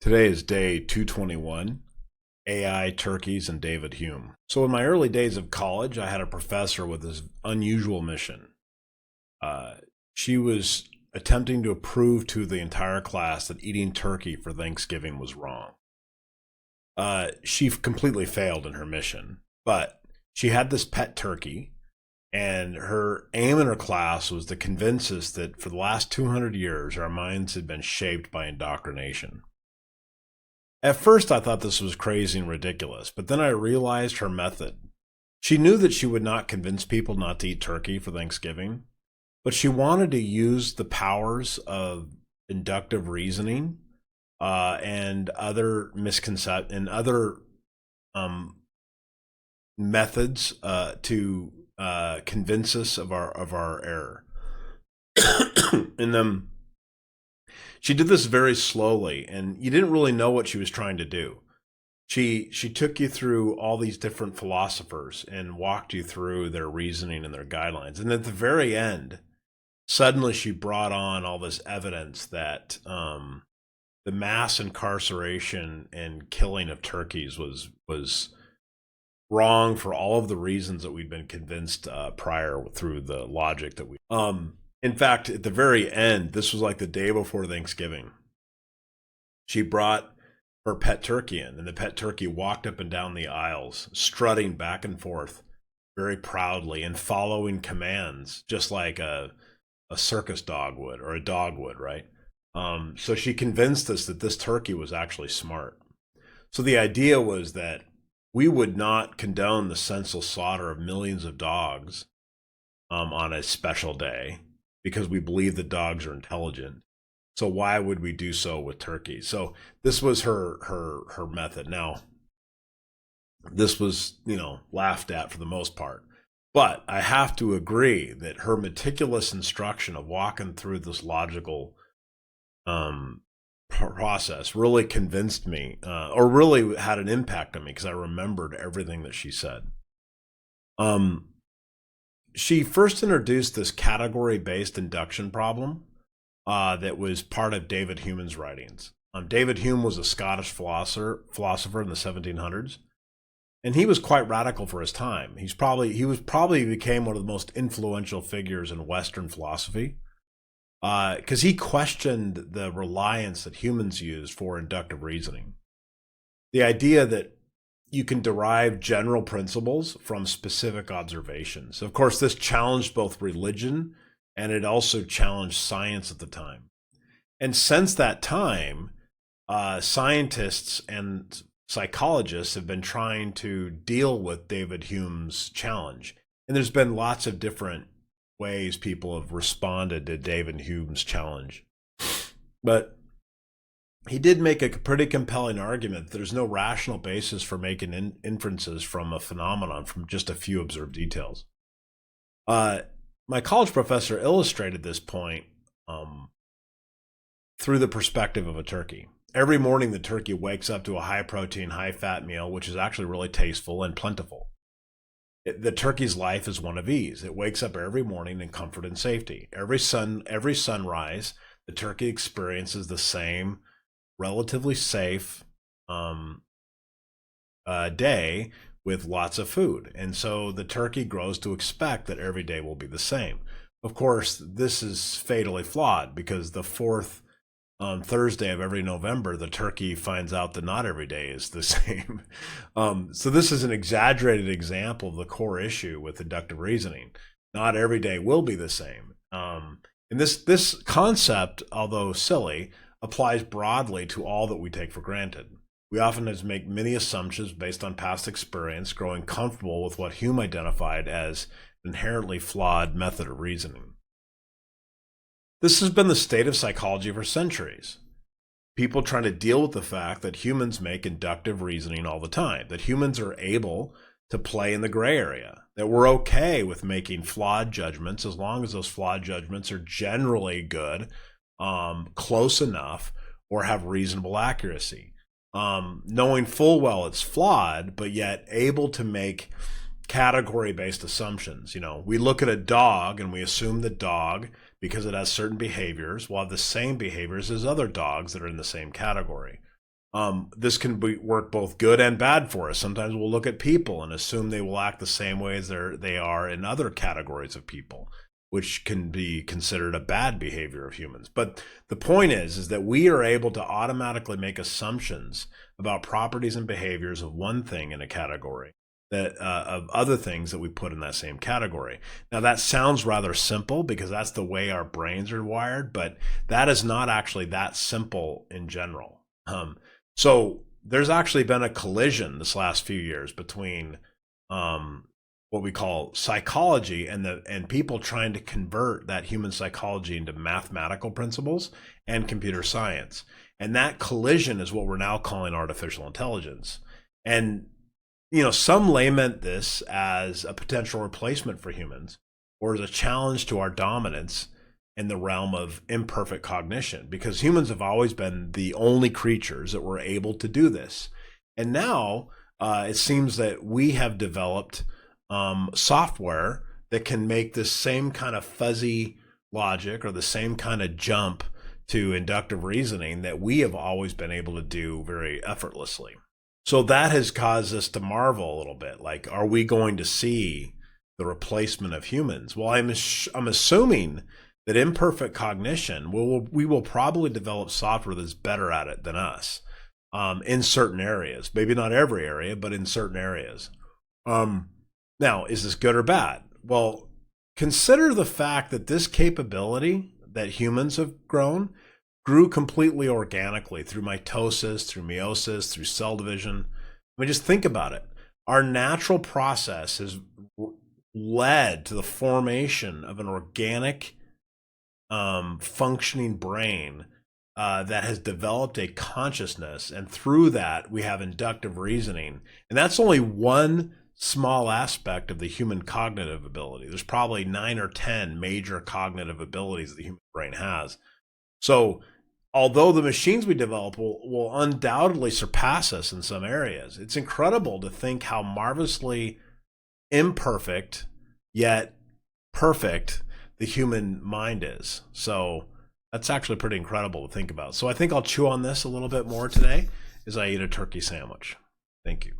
Today is day 221, AI, Turkeys, and David Hume. So in my early days of college, I had a professor with this unusual mission. She was attempting to prove to the entire class that eating turkey for Thanksgiving was wrong. She completely failed in her mission, but she had this pet turkey, and her aim in her class was to convince us that for the last 200 years, our minds had been shaped by indoctrination. At first, I thought this was crazy and ridiculous, but then I realized her method. She knew that she would not convince people not to eat turkey for Thanksgiving, but she wanted to use the powers of inductive reasoning and other um, methods to convince us of our error. and She did this very slowly, and you didn't really know what she was trying to do. She took you through all these different philosophers and walked you through their reasoning and their guidelines. And at the very end, suddenly she brought on all this evidence that the mass incarceration and killing of turkeys was wrong for all of the reasons that we'd been convinced prior through the logic that we. In fact, at the very end, this was like the day before Thanksgiving. She brought her pet turkey in, and the pet turkey walked up and down the aisles, strutting back and forth very proudly and following commands, just like a circus dog would or a dog would, right? So she convinced us that this turkey was actually smart. So the idea was that we would not condone the senseless slaughter of millions of dogs on a special day, because we believe that dogs are intelligent. So why would we do so with turkey? So this was her method. Now, this was, laughed at for the most part. But I have to agree that her meticulous instruction of walking through this logical process really convinced me, or really had an impact on me, because I remembered everything that she said. She first introduced this category-based induction problem that was part of David Hume's writings. David Hume was a Scottish philosopher in the 1700s, and he was quite radical for his time. He probably became one of the most influential figures in Western philosophy, because he questioned the reliance that humans use for inductive reasoning. The idea that you can derive general principles from specific observations. Of course, this challenged both religion, and it also challenged science at the time. And since that time, scientists and psychologists have been trying to deal with David Hume's challenge. And there's been lots of different ways people have responded to David Hume's challenge. But he did make a pretty compelling argument that there's no rational basis for making inferences from a phenomenon from just a few observed details. My college professor illustrated this point through the perspective of a turkey. Every morning, the turkey wakes up to a high-protein, high-fat meal, which is actually really tasteful and plentiful. The turkey's life is one of ease. It wakes up every morning in comfort and safety. Every sunrise, the turkey experiences the same relatively safe day with lots of food. And so the turkey grows to expect that every day will be the same. Of course, this is fatally flawed, because the fourth Thursday of every November, the turkey finds out that not every day is the same. So this is an exaggerated example of the core issue with inductive reasoning. Not every day will be the same. And this concept, although silly, applies broadly to all that we take for granted. We often make many assumptions based on past experience, growing comfortable with what Hume identified as an inherently flawed method of reasoning. This has been the state of psychology for centuries. People trying to deal with the fact that humans make inductive reasoning all the time, that humans are able to play in the gray area, that we're okay with making flawed judgments as long as those flawed judgments are generally good, close enough, or have reasonable accuracy. Knowing full well it's flawed, but yet able to make category-based assumptions. We look at a dog and we assume the dog, because it has certain behaviors, will have the same behaviors as other dogs that are in the same category. This can work both good and bad for us. Sometimes we'll look at people and assume they will act the same way as they are in other categories of people, which can be considered a bad behavior of humans. But the point is that we are able to automatically make assumptions about properties and behaviors of one thing in a category that of other things that we put in that same category. Now that sounds rather simple because that's the way our brains are wired, but that is not actually that simple in general. So there's actually been a collision this last few years between what we call psychology and people trying to convert that human psychology into mathematical principles and computer science. And that collision is what we're now calling artificial intelligence. And some lament this as a potential replacement for humans or as a challenge to our dominance in the realm of imperfect cognition, because humans have always been the only creatures that were able to do this. And now it seems that we have developed software that can make this same kind of fuzzy logic or the same kind of jump to inductive reasoning that we have always been able to do very effortlessly. So that has caused us to marvel a little bit. Like, are we going to see the replacement of humans? Well, I'm assuming that imperfect cognition, we will probably develop software that's better at it than us in certain areas. Maybe not every area, but in certain areas. Now, is this good or bad? Well, consider the fact that this capability that humans have grew completely organically through mitosis, through meiosis, through cell division. I mean, just think about it. Our natural process has led to the formation of an organic, functioning brain that has developed a consciousness, and through that we have inductive reasoning. And that's only one small aspect of the human cognitive ability. There's probably 9 or 10 major cognitive abilities the human brain has. So although the machines we develop will undoubtedly surpass us in some areas, it's incredible to think how marvelously imperfect yet perfect the human mind is. So that's actually pretty incredible to think about. So I think I'll chew on this a little bit more today as I eat a turkey sandwich. Thank you.